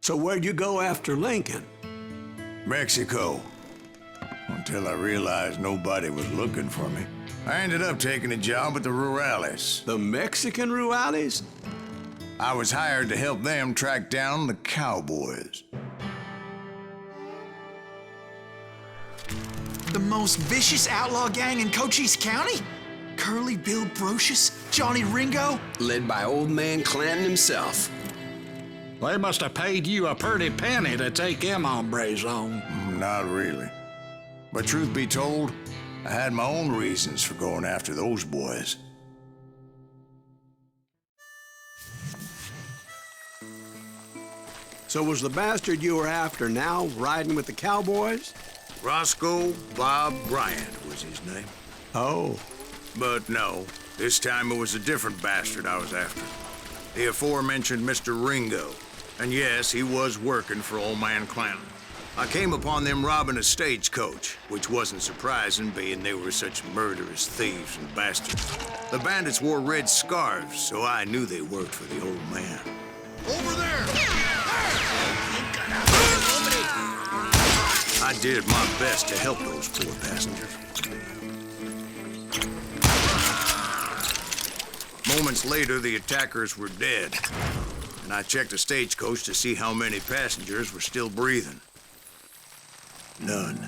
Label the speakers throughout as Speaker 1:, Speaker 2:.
Speaker 1: So where'd you go after Lincoln?
Speaker 2: Mexico. Until I realized nobody was looking for me. I ended up taking a job at the Rurales.
Speaker 1: The Mexican Rurales?
Speaker 2: I was hired to help them track down the cowboys.
Speaker 3: The most vicious outlaw gang in Cochise County? Curly Bill Brocious? Johnny Ringo?
Speaker 4: Led by old man Clanton himself.
Speaker 5: They must have paid you a pretty penny to take them hombres on.
Speaker 2: Not really. But truth be told, I had my own reasons for going after those boys.
Speaker 1: So was the bastard you were after now riding with the cowboys?
Speaker 2: Roscoe Bob Bryant was his name.
Speaker 1: Oh.
Speaker 2: But no, this time it was a different bastard I was after. The aforementioned Mr. Ringo. And yes, he was working for old man Clanton. I came upon them robbing a stagecoach, which wasn't surprising, being they were such murderous thieves and bastards. The bandits wore red scarves, so I knew they worked for the old man.
Speaker 6: Over there!
Speaker 2: I did my best to help those poor passengers. Moments later, the attackers were dead, and I checked the stagecoach to see how many passengers were still breathing. None.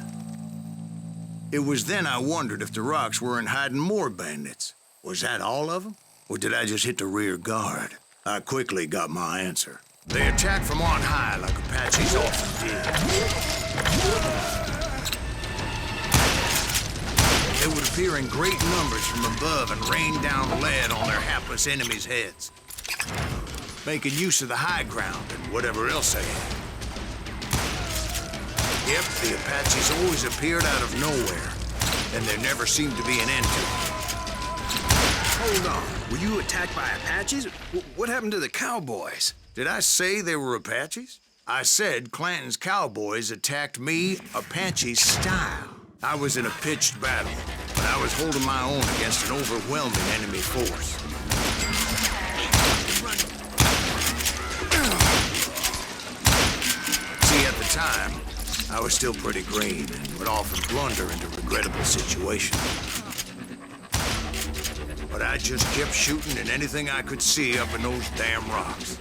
Speaker 2: It was then I wondered if the rocks weren't hiding more bandits. Was that all of them? Or did I just hit the rear guard? I quickly got my answer. They attacked from on high like Apaches often did. They would appear in great numbers from above and rain down lead on their hapless enemies' heads, making use of the high ground and whatever else they had. Yep, the Apaches always appeared out of nowhere, and there never seemed to be an end to it.
Speaker 4: Hold on. Were you attacked by Apaches? What happened to the cowboys?
Speaker 2: Did I say they were Apaches? I said Clanton's cowboys attacked me Apache style. I was in a pitched battle, but I was holding my own against an overwhelming enemy force. See, at the time, I was still pretty green and would often blunder into regrettable situations. But I just kept shooting at anything I could see up in those damn rocks.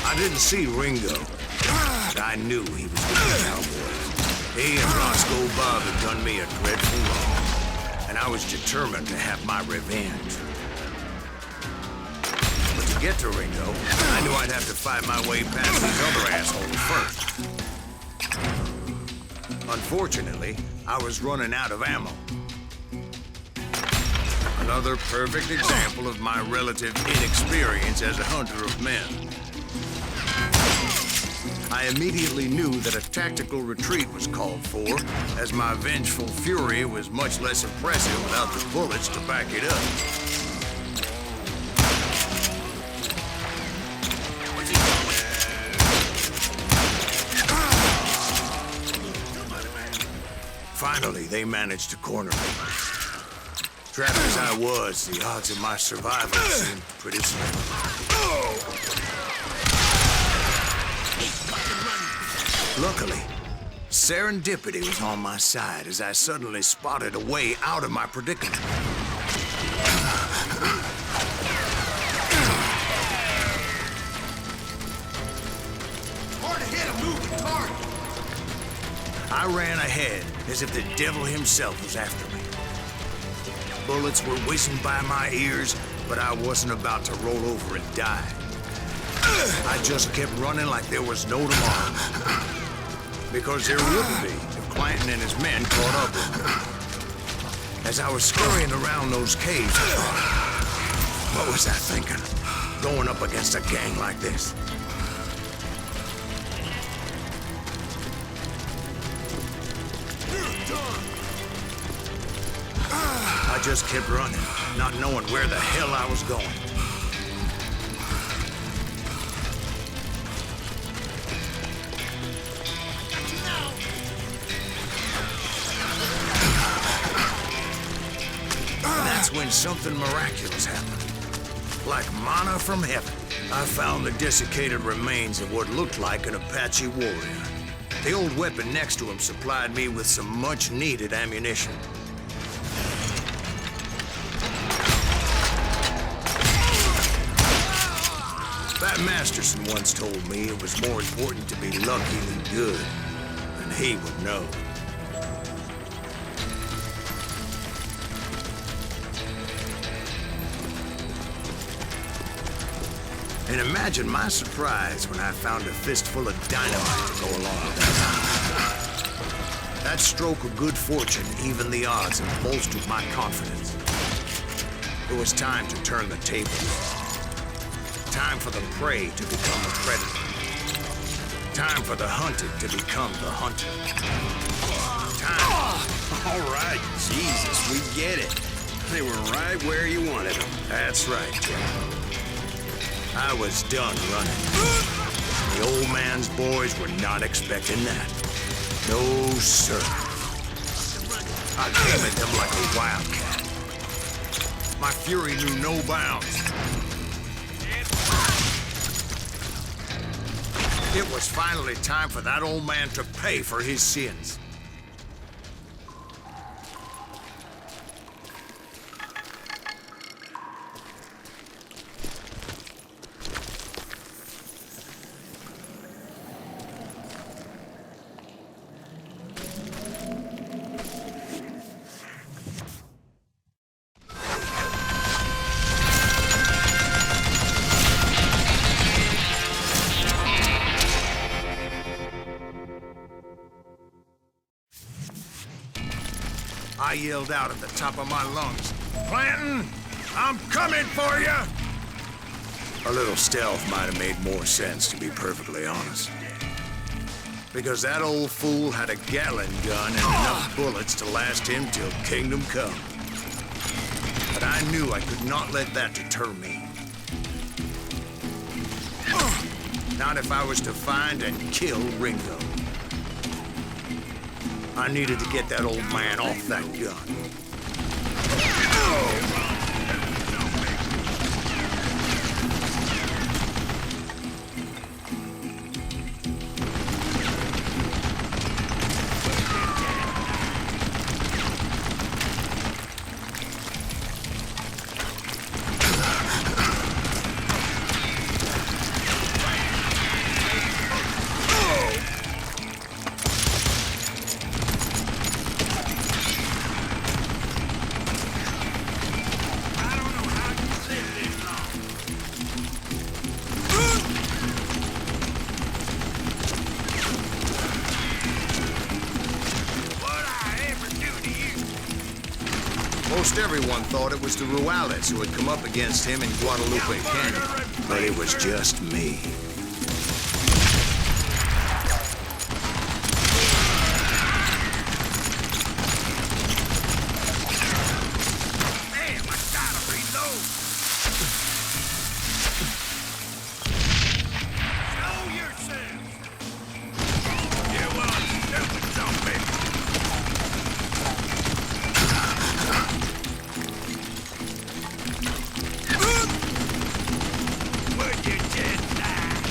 Speaker 2: I didn't see Ringo, but I knew he was with the cowboys. He and Roscoe Bob had done me a dreadful wrong, and I was determined to have my revenge. But to get to Ringo, I knew I'd have to fight my way past these other assholes first. Unfortunately, I was running out of ammo. Another perfect example of my relative inexperience as a hunter of men. I immediately knew that a tactical retreat was called for, as my vengeful fury was much less impressive without the bullets to back it up. Finally, they managed to corner me. Trapped as I was, the odds of my survival seemed pretty slim. Luckily, serendipity was on my side as I suddenly spotted a way out of my predicament.
Speaker 6: Hard to hit a moving target.
Speaker 2: I ran ahead as if the devil himself was after me. Bullets were whizzing by my ears, but I wasn't about to roll over and die. I just kept running like there was no tomorrow. Because there wouldn't be if Clanton and his men caught up with me. As I was scurrying around those caves, I thought, what was I thinking? Going up against a gang like this? I just kept running, not knowing where the hell I was going. And that's when something miraculous happened. Like manna from heaven, I found the desiccated remains of what looked like an Apache warrior. The old weapon next to him supplied me with some much-needed ammunition. Pat Masterson once told me it was more important to be lucky than good, and he would know. And imagine my surprise when I found a fistful of dynamite to go along with that. That stroke of good fortune evened the odds and bolstered my confidence. It was time to turn the tables. Time for the prey to become the predator. Time for the hunted to become the hunter. Time.
Speaker 4: All right, Jesus, we get it. They were right where you wanted them.
Speaker 2: That's right, Jack. I was done running. The old man's boys were not expecting that. No, sir. I came at them like a wildcat. My fury knew no bounds. It was finally time for that old man to pay for his sins. I yelled out at the top of my lungs, "Clanton, I'm coming for you!" A little stealth might have made more sense, to be perfectly honest. Because that old fool had a Gatling gun and enough bullets to last him till kingdom come. But I knew I could not let that deter me. Not if I was to find and kill Ringo. I needed to get that old man off that gun. Most everyone thought it was the Ruales who had come up against him in Guadalupe Canyon, but it was just me.
Speaker 6: Damn, I gotta reload. Show yourself. You want stupid zombie. Would you just die?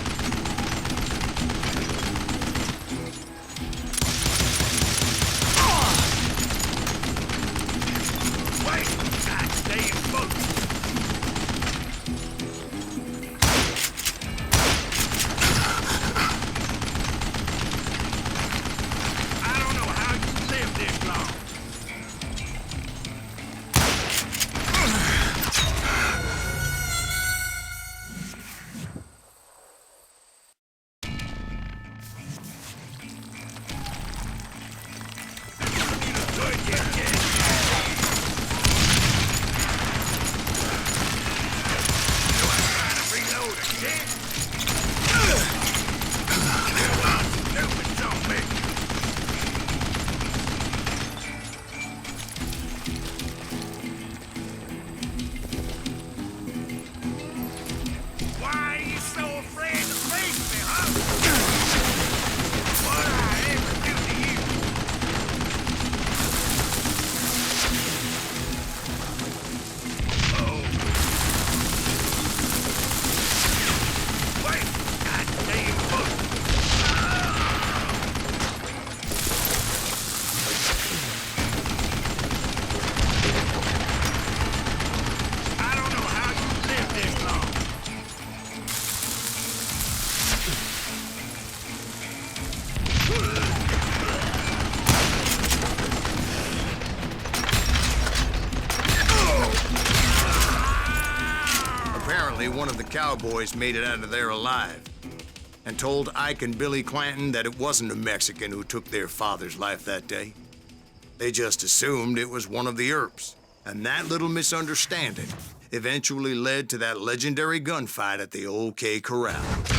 Speaker 2: cowboys made it out of there alive and told Ike and Billy Clanton that it wasn't a Mexican who took their father's life that day. They just assumed it was one of the Earps, and that little misunderstanding eventually led to that legendary gunfight at the OK Corral.